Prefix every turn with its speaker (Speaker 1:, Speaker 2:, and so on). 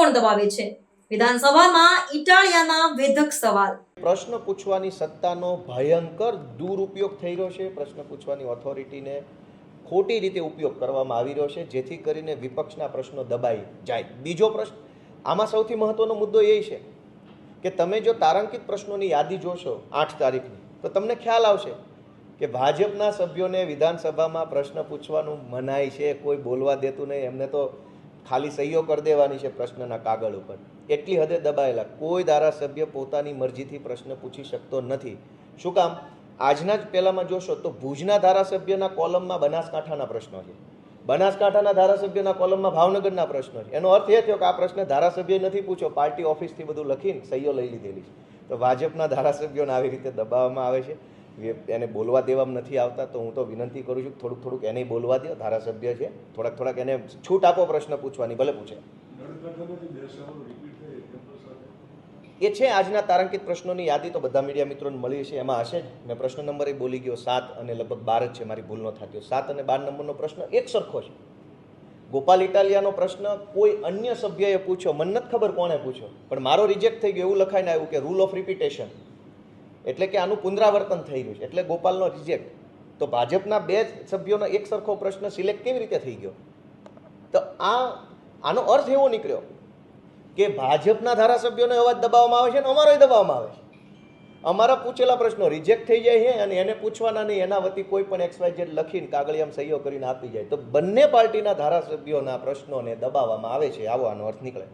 Speaker 1: કોણ દબાવે છે? વિધાનસભામાં ઇટાલિયાના વેધક સવાલ.
Speaker 2: પ્રશ્ન પૂછવાની સત્તાનો ભયંકર દુરુપયોગ થઈ રહ્યો છે. પ્રશ્ન પૂછવાની ઓથોરિટીને ખોટી રીતે ઉપયોગ કરવામાં આવી રહ્યો છે, જેથી કરીને વિપક્ષના પ્રશ્નો દબાઈ જાય. બીજો પ્રશ્ન, આમાં સૌથી મહત્વનો મુદ્દો એ છે કે તમે જો તારાંકિત પ્રશ્નોની યાદી જોશો 8 તારીખની, તો તમને ખ્યાલ આવશે કે ભાજપના સભ્યોને વિધાનસભામાં પ્રશ્ન પૂછવાનું મનાય છે. કોઈ બોલવા દેતું નહીં. એમને તો ખાલી સહીઓ કરી દેવાની છે પ્રશ્નના કાગળ ઉપર. એટલી હદે દબાયેલા. કોઈ ધારાસભ્ય પોતાની મરજીથી પ્રશ્ન પૂછી શકતો નથી. શું કામ? આજના જ પહેલામાં જોશો તો ભુજના ધારાસભ્યના કોલમમાં બનાસકાંઠાના પ્રશ્નો છે, બનાસકાંઠાના ધારાસભ્યના કોલમમાં ભાવનગરના પ્રશ્નો છે. એનો અર્થ એ થયો કે આ પ્રશ્ન ધારાસભ્ય નથી પૂછ્યો, પાર્ટી ઓફિસથી બધું લખીને સહીઓ લઈ લીધેલી છે. તો ભાજપના ધારાસભ્યોને આવી રીતે દબાવવામાં આવે છે, એને બોલવા દેવામાં નથી આવતા. તો હું તો વિનંતી કરું છું કે થોડુંક એને બોલવા દો. ધારાસભ્ય છે, થોડાક એને છૂટ આપો પ્રશ્ન પૂછવાની, ભલે પૂછે. એ છે આજના તારાંકિત પ્રશ્નોની યાદી તો બધા મીડિયા મિત્રોને મળી છે, એમાં હશે જ. મેં પ્રશ્ન નંબર બોલી ગયો 7 અને લગભગ 12 જ છે, મારી ભૂલ ન થતી. 7 અને 12 નંબરનો પ્રશ્ન એક સરખો છે. ગોપાલ ઇટાલિયાનો પ્રશ્ન કોઈ અન્ય સભ્યએ પૂછ્યો, મને નથી ખબર કોણે પૂછ્યો, પણ મારો રિજેક્ટ થઈ ગયો. એવું લખાઈને આવ્યું કે રૂલ ઓફ રિપીટેશન, એટલે કે આનું પુનરાવર્તન થઈ રહ્યું છે, એટલે ગોપાલનો રિજેક્ટ. તો ભાજપના 2 સભ્યોનો એક સરખો પ્રશ્ન સિલેક્ટ કેવી રીતે થઈ ગયો? તો આનો અર્થ એવો નીકળ્યો કે ભાજપના ધારાસભ્યોને અવાજ દબાવવામાં આવે છે અને અમારોય દબાવવામાં આવે છે. અમારા પૂછેલા પ્રશ્નો રિજેક્ટ થઈ જાય છે અને એને પૂછવાના નહીં, એના વતી કોઈ પણ XYZ લખીને કાગળિયામાં સહીઓ કરીને આપી જાય. તો બંને પાર્ટીના ધારાસભ્યોના પ્રશ્નોને દબાવવામાં આવે છે. આવો આનો અર્થ નીકળે.